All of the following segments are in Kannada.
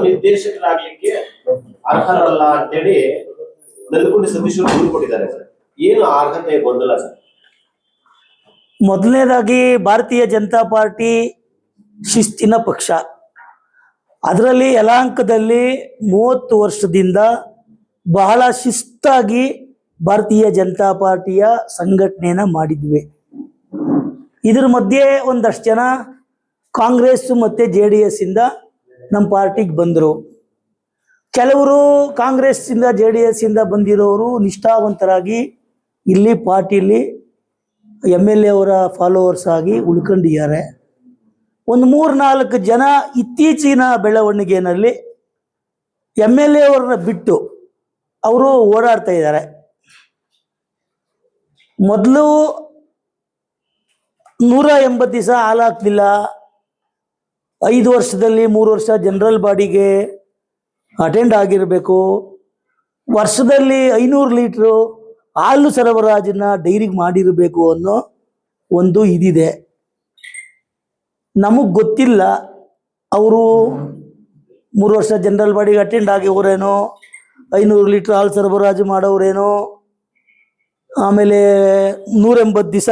ನಿರ್ದೇಶಕರಾಗ್ಲಿಕ್ಕೆ ಅರ್ಹರಲ್ಲ ಅಂತೇಳಿ ನಲ್ಗುಂಡಿ ಸತೀಶ್ ಅವರು ದೂರು ಕೊಟ್ಟಿದ್ದಾರೆ ಸರ್. ಏನು ಅರ್ಹತೆ ಗೊಂದಲ ಸರ್? ಮೊದಲನೇದಾಗಿ ಭಾರತೀಯ ಜನತಾ ಪಾರ್ಟಿ ಶಿಸ್ತಿನ ಪಕ್ಷ. ಅದರಲ್ಲಿ ಯಲಹಂಕದಲ್ಲಿ 30 ವರ್ಷದಿಂದ ಬಹಳ ಶಿಸ್ತಾಗಿ ಭಾರತೀಯ ಜನತಾ ಪಾರ್ಟಿಯ ಸಂಘಟನೆಯನ್ನ ಮಾಡಿದ್ವಿ. ಇದ್ರ ಮಧ್ಯೆ ಒಂದಷ್ಟು ಜನ ಕಾಂಗ್ರೆಸ್ ಮತ್ತು JDS ಇಂದ ನಮ್ಮ ಪಾರ್ಟಿಗೆ ಬಂದರು. ಕೆಲವರು ಕಾಂಗ್ರೆಸ್ಸಿಂದ JDS ಇಂದ ಬಂದಿರೋರು ನಿಷ್ಠಾವಂತರಾಗಿ ಇಲ್ಲಿ ಪಾರ್ಟಿಲಿ MLA ಅವರ ಫಾಲೋವರ್ಸ್ ಆಗಿ ಉಳ್ಕೊಂಡಿದ್ದಾರೆ. ಒಂದು 3-4 ಜನ ಇತ್ತೀಚಿನ ಬೆಳವಣಿಗೆಯಲ್ಲಿ MLA ಅವ್ರನ್ನ ಬಿಟ್ಟು ಅವರು ಓಡಾಡ್ತಾ ಇದ್ದಾರೆ. ಮೊದಲು 180 ದಿವಸ ಹಾಲಾಗ್ತಿಲ್ಲ, 5 ವರ್ಷದಲ್ಲಿ 3 ವರ್ಷ ಜನರಲ್ ಬಾಡಿಗೆ ಅಟೆಂಡ್ ಆಗಿರಬೇಕು, ವರ್ಷದಲ್ಲಿ 500 ಲೀಟ್ರು ಹಾಲು ಸರಬರಾಜನ್ನ ಡೈರಿಗೆ ಮಾಡಿರಬೇಕು ಅನ್ನೋ ಒಂದು ಇದಿದೆ. ನಮಗೆ ಗೊತ್ತಿಲ್ಲ ಅವರು 3 ವರ್ಷ ಜನರಲ್ ಬಾಡಿಗೆ ಅಟೆಂಡ್ ಆಗಿವ್ರೇನೋ, 500 ಲೀಟ್ರ್ ಹಾಲು ಸರಬರಾಜು ಮಾಡೋರೇನೋ, ಆಮೇಲೆ 180 ದಿವಸ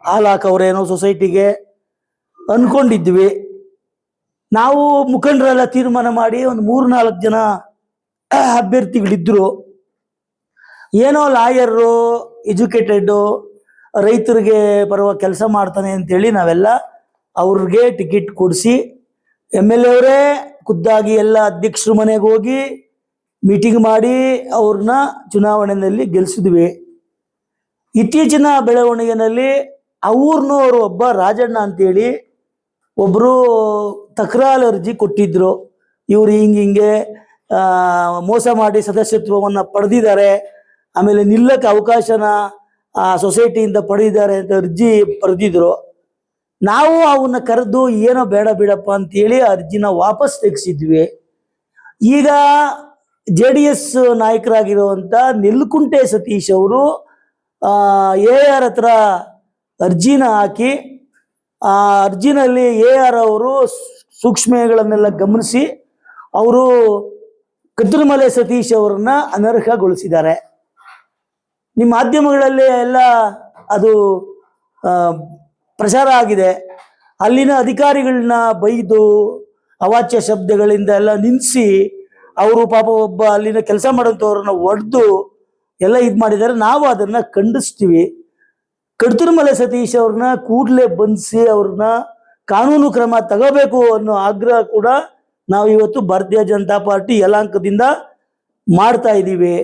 ಹಾಲು ಹಾಕವ್ರೇನೋ ಸೊಸೈಟಿಗೆ ಅಂದ್ಕೊಂಡಿದ್ವಿ. ನಾವು ಮುಖಂಡರೆಲ್ಲ ತೀರ್ಮಾನ ಮಾಡಿ ಒಂದು 3-4 ಜನ ಅಭ್ಯರ್ಥಿಗಳಿದ್ದರು. ಏನೋ ಲಾಯರು, ಎಜುಕೇಟೆಡ್ಡು, ರೈತರಿಗೆ ಪರವಾಗಿ ಕೆಲಸ ಮಾಡ್ತಾನೆ ಅಂತೇಳಿ ನಾವೆಲ್ಲ ಅವ್ರಿಗೆ ಟಿಕೆಟ್ ಕೊಡಿಸಿ MLA ಅವರೇ ಖುದ್ದಾಗಿ ಎಲ್ಲ ಅಧ್ಯಕ್ಷರ ಮನೆಗೆ ಹೋಗಿ ಮೀಟಿಂಗ್ ಮಾಡಿ ಅವ್ರನ್ನ ಚುನಾವಣೆಯಲ್ಲಿ ಗೆಲ್ಲಿಸಿದ್ವಿ. ಇತ್ತೀಚಿನ ಬೆಳವಣಿಗೆಯಲ್ಲಿ ಅವ್ರನ್ನವರು ಒಬ್ಬ ರಾಜಣ್ಣ ಅಂತೇಳಿ ಒಬ್ಬರು ತಕರಾರು ಅರ್ಜಿ ಕೊಟ್ಟಿದ್ದರು. ಇವರು ಹಿಂಗೆ ಮೋಸ ಮಾಡಿ ಸದಸ್ಯತ್ವವನ್ನು ಪಡೆದಿದ್ದಾರೆ, ಆಮೇಲೆ ನಿಲ್ಲಕ್ಕೆ ಅವಕಾಶನ ಸೊಸೈಟಿಯಿಂದ ಪಡೆದಿದ್ದಾರೆ ಅಂತ ಅರ್ಜಿ ಬರೆದಿದ್ರು. ನಾವು ಅವನ್ನ ಕರೆದು ಏನೋ ಬೇಡ ಬಿಡಪ್ಪ ಅಂತೇಳಿ ಅರ್ಜಿನ ವಾಪಸ್ ತೆಗೆಸಿದ್ವಿ. ಈಗ JDS ನಾಯಕರಾಗಿರುವಂಥ ನೆಲ್ಕುಂಟೆ ಸತೀಶ್ ಅವರು AR ಹತ್ರ ಅರ್ಜಿನ ಹಾಕಿ ಆ ಅರ್ಜಿನಲ್ಲಿ AR ಅವರು ಸೂಕ್ಷ್ಮಗಳನ್ನೆಲ್ಲ ಗಮನಿಸಿ ಅವರು ಕದ್ರಮಲೆ ಸತೀಶ್ ಅವರನ್ನ ಅನರ್ಹಗೊಳಿಸಿದ್ದಾರೆ. ನಿಮ್ಮ ಮಾಧ್ಯಮಗಳಲ್ಲಿ ಎಲ್ಲ ಅದು ಪ್ರಚಾರ ಆಗಿದೆ. ಅಲ್ಲಿನ ಅಧಿಕಾರಿಗಳನ್ನ ಬೈದು ಅವಾಚ್ಯ ಶಬ್ದಗಳಿಂದ ಎಲ್ಲ ನಿಲ್ಲಿಸಿ ಅವರು ಪಾಪ ಒಬ್ಬ ಅಲ್ಲಿನ ಕೆಲಸ ಮಾಡೋಂಥವ್ರನ್ನ ಹೊಡೆದು ಎಲ್ಲ ಇದು ಮಾಡಿದ್ದಾರೆ. ನಾವು ಅದನ್ನು ಖಂಡಿಸ್ತೀವಿ. ಕಡ್ತುರ್ಮಲೆ ಸತೀಶ್ ಅವ್ರನ್ನ ಕೂಡಲೇ ಬಂಧಿಸಿ ಅವ್ರನ್ನ ಕಾನೂನು ಕ್ರಮ ತಗೋಬೇಕು ಅನ್ನೋ ಆಗ್ರಹ ಕೂಡ ನಾವು ಇವತ್ತು ಭಾರತೀಯ ಜನತಾ ಪಾರ್ಟಿ ಯಲಹಂಕದಿಂದ ಮಾಡ್ತಾ ಇದ್ದೀವಿ.